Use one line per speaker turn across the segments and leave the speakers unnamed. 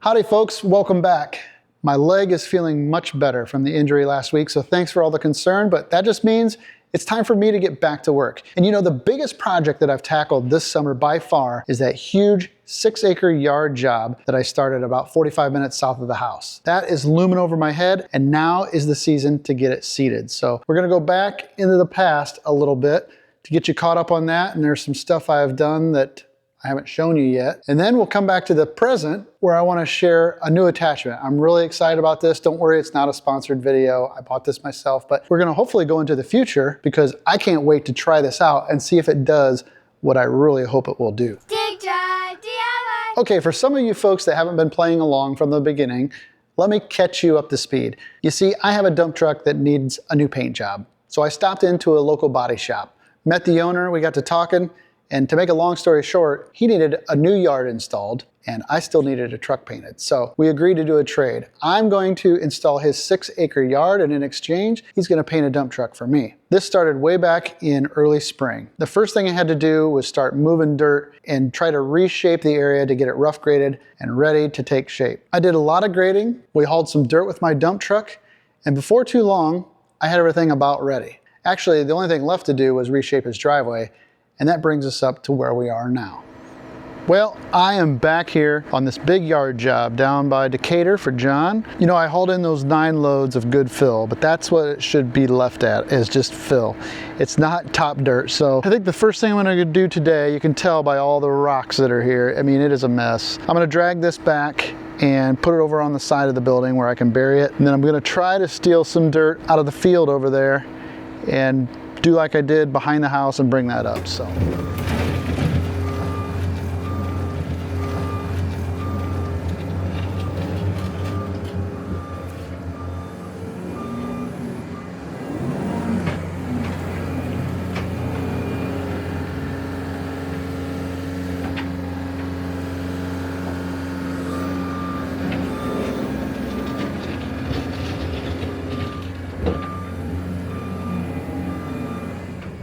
Howdy folks, welcome back. My leg is feeling much better from the injury last week, so thanks for all the concern, but that just means it's time for me to get back to work. And you know, the biggest project that I've tackled this summer by far is that huge 6-acre yard job that I started about 45 minutes south of the house. That is looming over my head, and now is the season to get it seeded. So we're gonna go back into the past a little bit to get you caught up on that, and there's some stuff I have done that I haven't shown you yet. And then we'll come back to the present where I want to share a new attachment. I'm really excited about this. Don't worry, it's not a sponsored video. I bought this myself, but we're going to hopefully go into the future because I can't wait to try this out and see if it does what I really hope it will do.
Dig, drive, DIY.
Okay, for some of you folks that haven't been playing along from the beginning, let me catch you up to speed. You see, I have a dump truck that needs a new paint job. So I stopped into a local body shop, met the owner, we got to talking, and to make a long story short, he needed a new yard installed and I still needed a truck painted. So we agreed to do a trade. I'm going to install his 6-acre yard, and in exchange, he's gonna paint a dump truck for me. This started way back in early spring. The first thing I had to do was start moving dirt and try to reshape the area to get it rough graded and ready to take shape. I did a lot of grading. We hauled some dirt with my dump truck, and before too long, I had everything about ready. Actually, the only thing left to do was reshape his driveway, and that brings us up to where we are now. Well, I am back here on this big yard job down by Decatur for John. You know, I hauled in those 9 loads of good fill, but that's what it should be left at, is just fill. It's not top dirt. So I think the first thing I'm gonna do today, you can tell by all the rocks that are here, I mean, it is a mess. I'm gonna drag this back and put it over on the side of the building where I can bury it. And then I'm gonna try to steal some dirt out of the field over there and do like I did behind the house and bring that up. So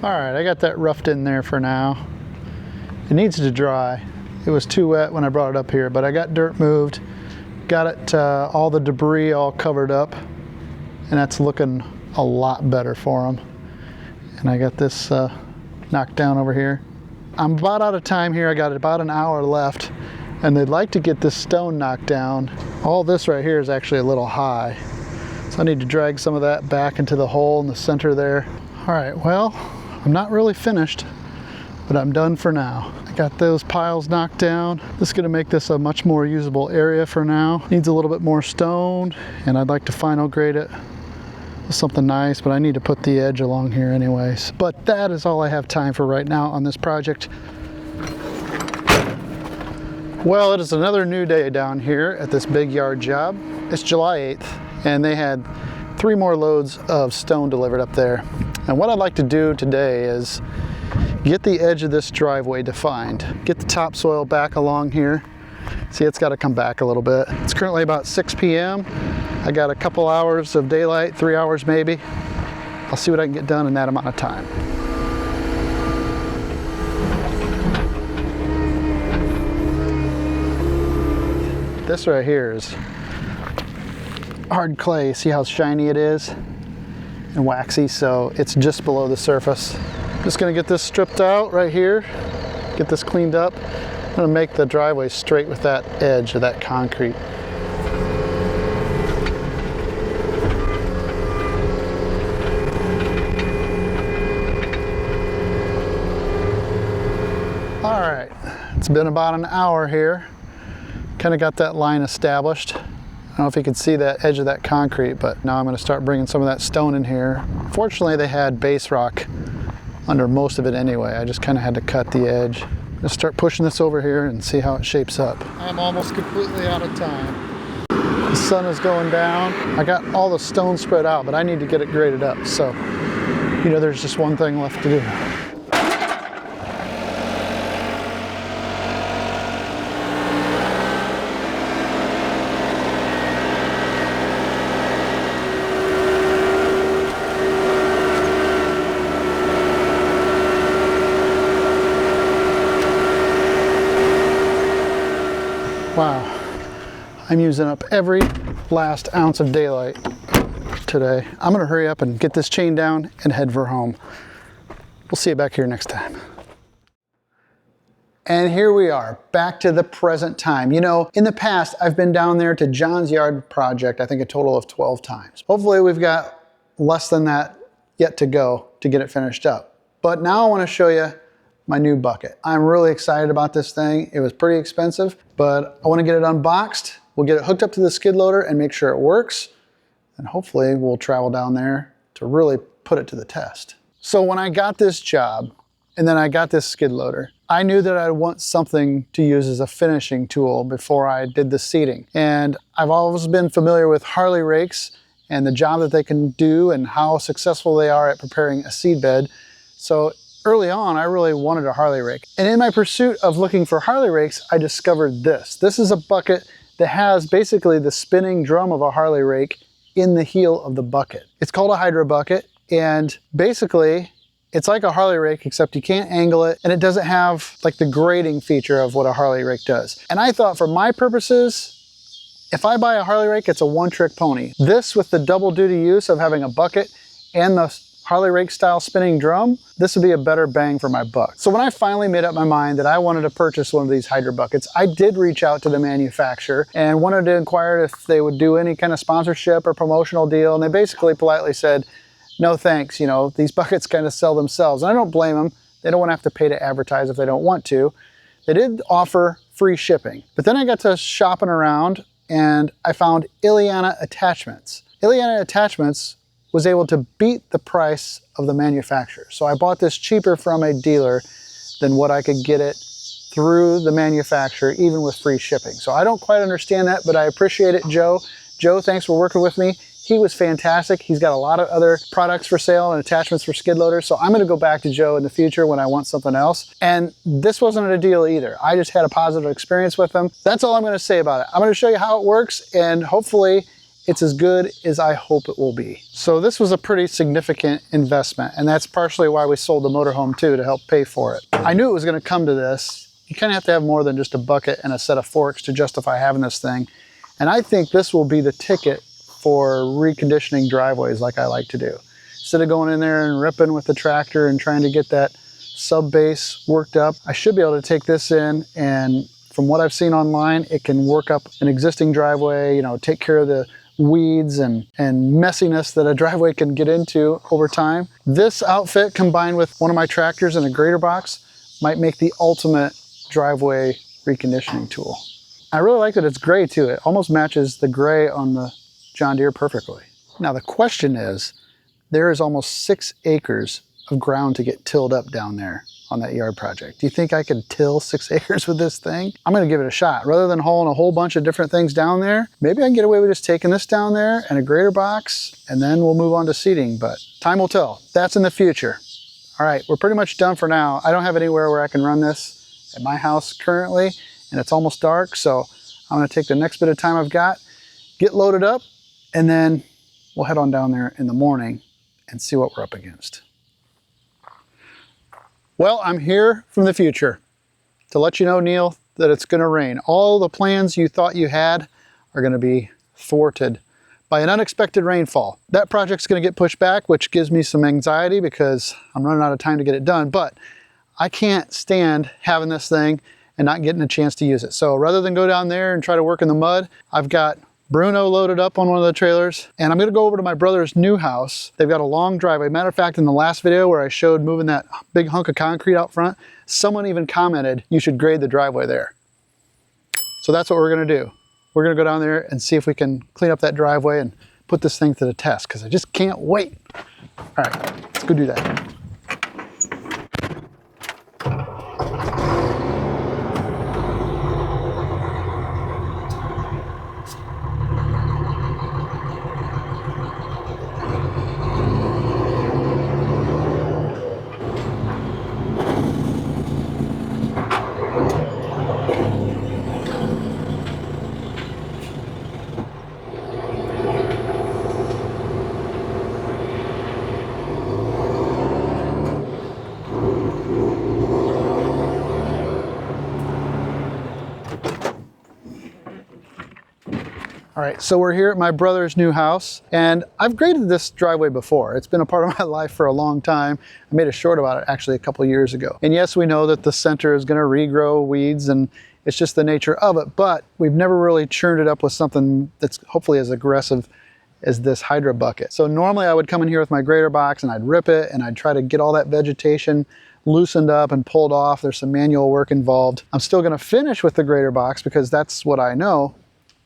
all right, I got that roughed in there for now. It needs to dry. It was too wet when I brought it up here, but I got dirt moved, got it, all the debris all covered up, and that's looking a lot better for them. And I got this knocked down over here. I'm about out of time here. I got about an hour left, and they'd like to get this stone knocked down. All this right here is actually a little high, so I need to drag some of that back into the hole in the center there. All right, well, I'm not really finished, but I'm done for now. I got those piles knocked down. This is gonna make this a much more usable area for now. Needs a little bit more stone, and I'd like to final grade it with something nice, but I need to put the edge along here anyways. But that is all I have time for right now on this project. Well, it is another new day down here at this big yard job. It's July 8th, and they had 3 more loads of stone delivered up there. And what I'd like to do today is get the edge of this driveway defined, get the topsoil back along here. See, it's got to come back a little bit. It's currently about 6 p.m. I got a couple hours of daylight, 3 hours maybe. I'll see what I can get done in that amount of time. This right here is hard clay. See how shiny it is and waxy, so it's just below the surface. Just gonna get this stripped out right here, get this cleaned up. I'm gonna make the driveway straight with that edge of that concrete. All right, it's been about an hour here. Kind of got that line established. I don't know if you can see that edge of that concrete, but now I'm going to start bringing some of that stone in here. Fortunately, they had base rock under most of it anyway. I just kind of had to cut the edge. Just start pushing this over here and see how it shapes up. I'm almost completely out of time. The sun is going down. I got all the stone spread out, but I need to get it graded up. So, you know, there's just one thing left to do. Wow, I'm using up every last ounce of daylight today. I'm gonna hurry up and get this chain down and head for home. We'll see you back here next time. And here we are, back to the present time. You know, in the past, I've been down there to John's yard project, I think a total of 12 times. Hopefully we've got less than that yet to go to get it finished up. But now I want to show you my new bucket. I'm really excited about this thing. It was pretty expensive, but I want to get it unboxed. We'll get it hooked up to the skid loader and make sure it works. And hopefully we'll travel down there to really put it to the test. So when I got this job, and then I got this skid loader, I knew that I'd want something to use as a finishing tool before I did the seeding. And I've always been familiar with Harley rakes and the job that they can do and how successful they are at preparing a seed bed. So early on, I really wanted a Harley rake. And in my pursuit of looking for Harley rakes, I discovered this. This is a bucket that has basically the spinning drum of a Harley rake in the heel of the bucket. It's called a Hydra Bucket, and basically, it's like a Harley rake, except you can't angle it, and it doesn't have like the grading feature of what a Harley rake does. And I thought for my purposes, if I buy a Harley rake, it's a one-trick pony. This, with the double duty use of having a bucket and the Harley rake style spinning drum, this would be a better bang for my buck. So when I finally made up my mind that I wanted to purchase one of these Hydra buckets, I did reach out to the manufacturer and wanted to inquire if they would do any kind of sponsorship or promotional deal. And they basically politely said, no thanks, you know, these buckets kind of sell themselves. And I don't blame them. They don't want to have to pay to advertise if they don't want to. They did offer free shipping. But then I got to shopping around and I found Illiana Attachments. Illiana Attachments was able to beat the price of the manufacturer. So I bought this cheaper from a dealer than what I could get it through the manufacturer, even with free shipping. So I don't quite understand that, but I appreciate it, Joe. Joe, thanks for working with me. He was fantastic. He's got a lot of other products for sale and attachments for skid loaders. So I'm gonna go back to Joe in the future when I want something else. And this wasn't a deal either. I just had a positive experience with them. That's all I'm gonna say about it. I'm gonna show you how it works, and hopefully it's as good as I hope it will be. So this was a pretty significant investment, and that's partially why we sold the motorhome too, to help pay for it. I knew it was gonna come to this. You kind of have to have more than just a bucket and a set of forks to justify having this thing. And I think this will be the ticket for reconditioning driveways like I like to do. Instead of going in there and ripping with the tractor and trying to get that sub base worked up, I should be able to take this in, and from what I've seen online, it can work up an existing driveway, you know, take care of the weeds and messiness that a driveway can get into over time. This outfit combined with one of my tractors and a grader box might make the ultimate driveway reconditioning tool. I really like that it's gray too. It almost matches the gray on the John Deere perfectly. Now the question is, there is almost 6 acres of ground to get tilled up down there on that yard project. Do you think I could till 6 acres with this thing? I'm gonna give it a shot. Rather than hauling a whole bunch of different things down there, maybe I can get away with just taking this down there and a grader box, and then we'll move on to seeding, but time will tell. That's in the future. All right, we're pretty much done for now. I don't have anywhere where I can run this at my house currently, and it's almost dark, so I'm gonna take the next bit of time I've got, get loaded up, and then we'll head on down there in the morning and see what we're up against. Well, I'm here from the future to let you know, Neil, that it's gonna rain. All the plans you thought you had are gonna be thwarted by an unexpected rainfall. That project's gonna get pushed back, which gives me some anxiety because I'm running out of time to get it done, but I can't stand having this thing and not getting a chance to use it. So rather than go down there and try to work in the mud, I've got Bruno loaded up on one of the trailers, and I'm gonna go over to my brother's new house. They've got a long driveway. Matter of fact, in the last video where I showed moving that big hunk of concrete out front, someone even commented, you should grade the driveway there. So that's what we're gonna do. We're gonna go down there and see if we can clean up that driveway and put this thing to the test, because I just can't wait. All right, let's go do that. All right, so we're here at my brother's new house, and I've graded this driveway before. It's been a part of my life for a long time. I made a short about it actually a couple years ago. And yes, we know that the center is going to regrow weeds, and it's just the nature of it, but we've never really churned it up with something that's hopefully as aggressive as this Hydra Bucket. So normally I would come in here with my grader box and I'd rip it and I'd try to get all that vegetation loosened up and pulled off. There's some manual work involved. I'm still going to finish with the grader box because that's what I know,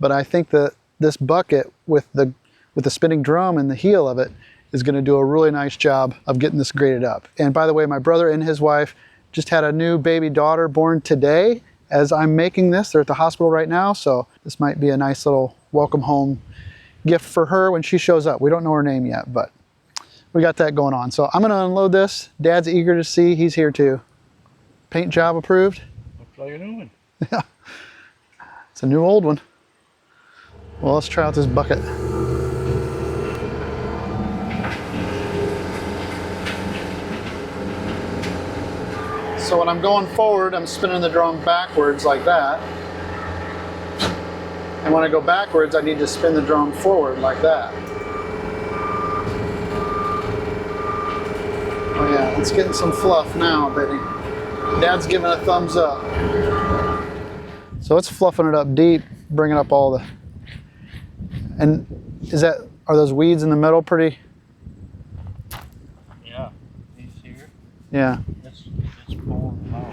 but I think that this bucket with the spinning drum and the heel of it is going to do a really nice job of getting this graded up. And by the way, my brother and his wife just had a new baby daughter born today. As I'm making this, they're at the hospital right now, so this might be a nice little welcome home gift for her when she shows up. We don't know her name yet, but we got that going on. So I'm going to unload this. Dad's eager to see. He's here too. Paint job approved?
Looks like a new one.
Yeah. It's a new old one. Well, let's try out this bucket. So when I'm going forward, I'm spinning the drum backwards like that. And when I go backwards, I need to spin the drum forward like that. Oh yeah, it's getting some fluff now, baby. Dad's giving a thumbs up. So it's fluffing it up deep, bringing up all the... And are those weeds in the middle pretty?
Yeah, these here.
Yeah.
It's pulling them out.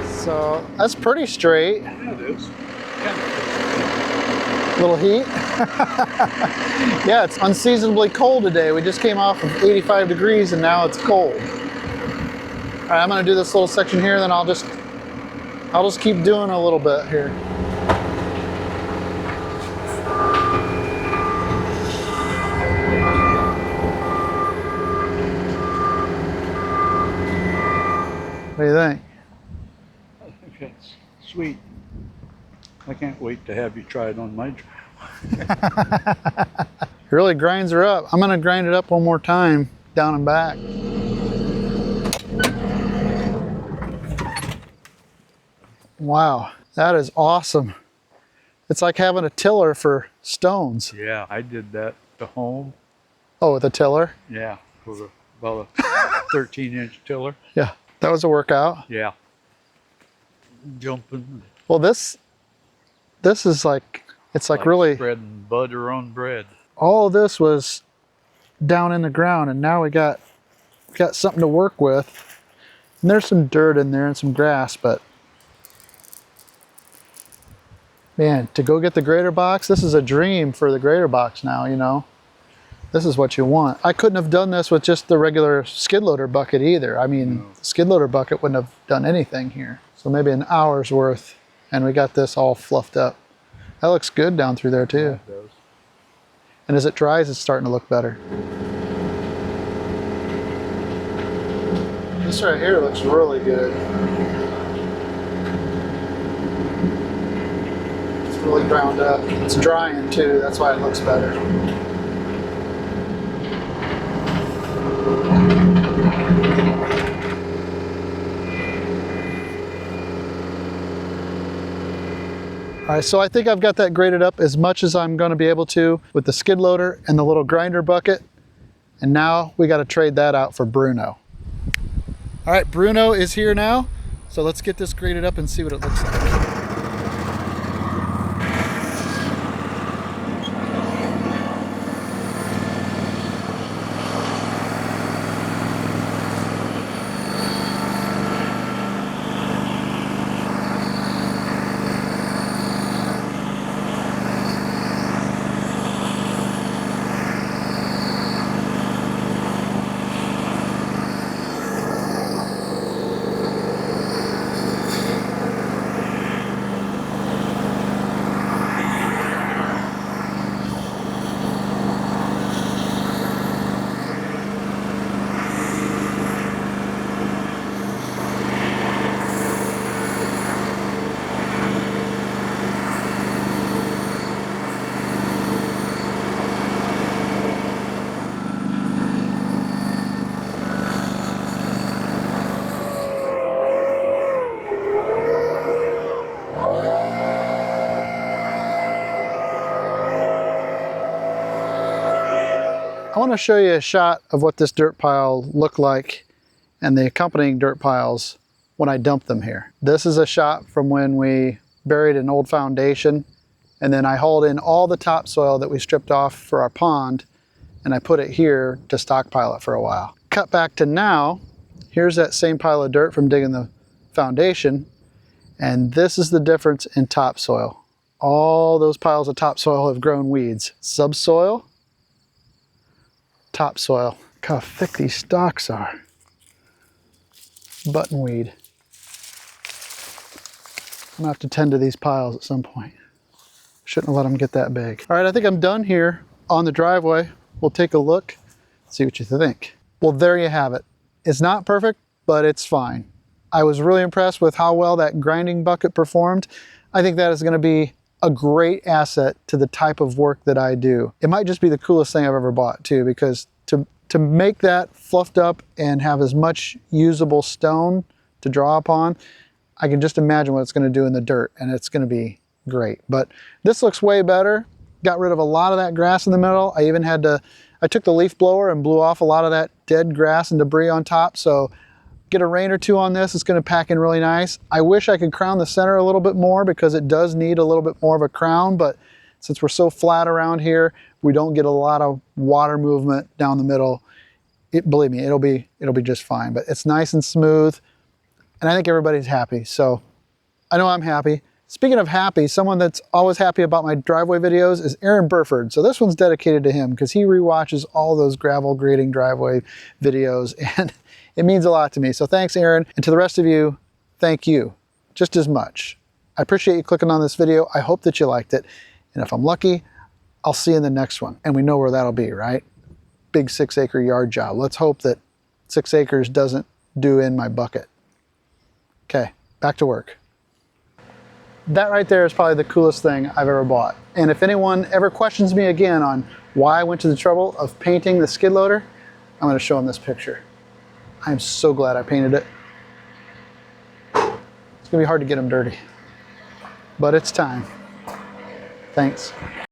So that's pretty straight.
Yeah, it is.
Little heat. Yeah, it's unseasonably cold today. We just came off of 85 degrees and now it's cold. All right, I'm gonna do this little section here, then I'll just keep doing a little bit here. What do you think?
I think that's sweet. I can't wait to have you try it on my driveway.
It really grinds her up. I'm gonna grind it up one more time, down and back. Wow, that is awesome. It's like having a tiller for stones.
Yeah, I did that to home.
Oh, with a tiller?
Yeah, with about a 13-inch tiller.
Yeah, that was a workout.
Yeah. Jumping.
Well, this is like, it's like really,
spreading butter on bread.
all of this was down in the ground, and now we got something to work with. And there's some dirt in there and some grass, but man, to go get the grader box, this is a dream for the grader box now, you know. This is what you want. I couldn't have done this with just the regular skid loader bucket either. I mean, no. The skid loader bucket wouldn't have done anything here. So maybe an hour's worth, and we got this all fluffed up. That looks good down through there too.
Yeah, it does.
And as it dries, it's starting to look better. This right here looks really good. It's really ground up. It's drying too, that's why it looks better. All right, so I think I've got that graded up as much as I'm going to be able to with the skid loader and the little grinder bucket. And now we got to trade that out for Bruno. All right, Bruno is here now. So let's get this graded up and see what it looks like. I want to show you a shot of what this dirt pile looked like and the accompanying dirt piles when I dumped them here. This is a shot from when we buried an old foundation, and then I hauled in all the topsoil that we stripped off for our pond, and I put it here to stockpile it for a while. Cut back to now, here's that same pile of dirt from digging the foundation, and this is the difference in topsoil. All those piles of topsoil have grown weeds. Subsoil, topsoil. Look how thick these stalks are. Buttonweed. I'm gonna have to tend to these piles at some point. Shouldn't have let them get that big. All right, I think I'm done here on the driveway. We'll take a look, see what you think. Well, there you have it. It's not perfect, but it's fine. I was really impressed with how well that grinding bucket performed. I think that is gonna be a great asset to the type of work that I do. It might just be the coolest thing I've ever bought too, because to make that fluffed up and have as much usable stone to draw upon, I can just imagine what it's gonna do in the dirt, and it's gonna be great. But this looks way better. Got rid of a lot of that grass in the middle. I took the leaf blower and blew off a lot of that dead grass and debris on top, so get a rain or two on this, it's gonna pack in really nice. I wish I could crown the center a little bit more because it does need a little bit more of a crown, but since we're so flat around here, we don't get a lot of water movement down the middle. Believe me, it'll be just fine, but it's nice and smooth, and I think everybody's happy, so I know I'm happy. Speaking of happy, someone that's always happy about my driveway videos is Aaron Burford. So this one's dedicated to him because he rewatches all those gravel grading driveway videos, and it means a lot to me. So thanks, Aaron. And to the rest of you, thank you just as much. I appreciate you clicking on this video. I hope that you liked it. And if I'm lucky, I'll see you in the next one. And we know where that'll be, right? Big 6-acre yard job. Let's hope that 6 acres doesn't do in my bucket. Okay, back to work. That right there is probably the coolest thing I've ever bought. And if anyone ever questions me again on why I went to the trouble of painting the skid loader, I'm going to show them this picture. I'm so glad I painted it. It's going to be hard to get them dirty, but it's time. Thanks.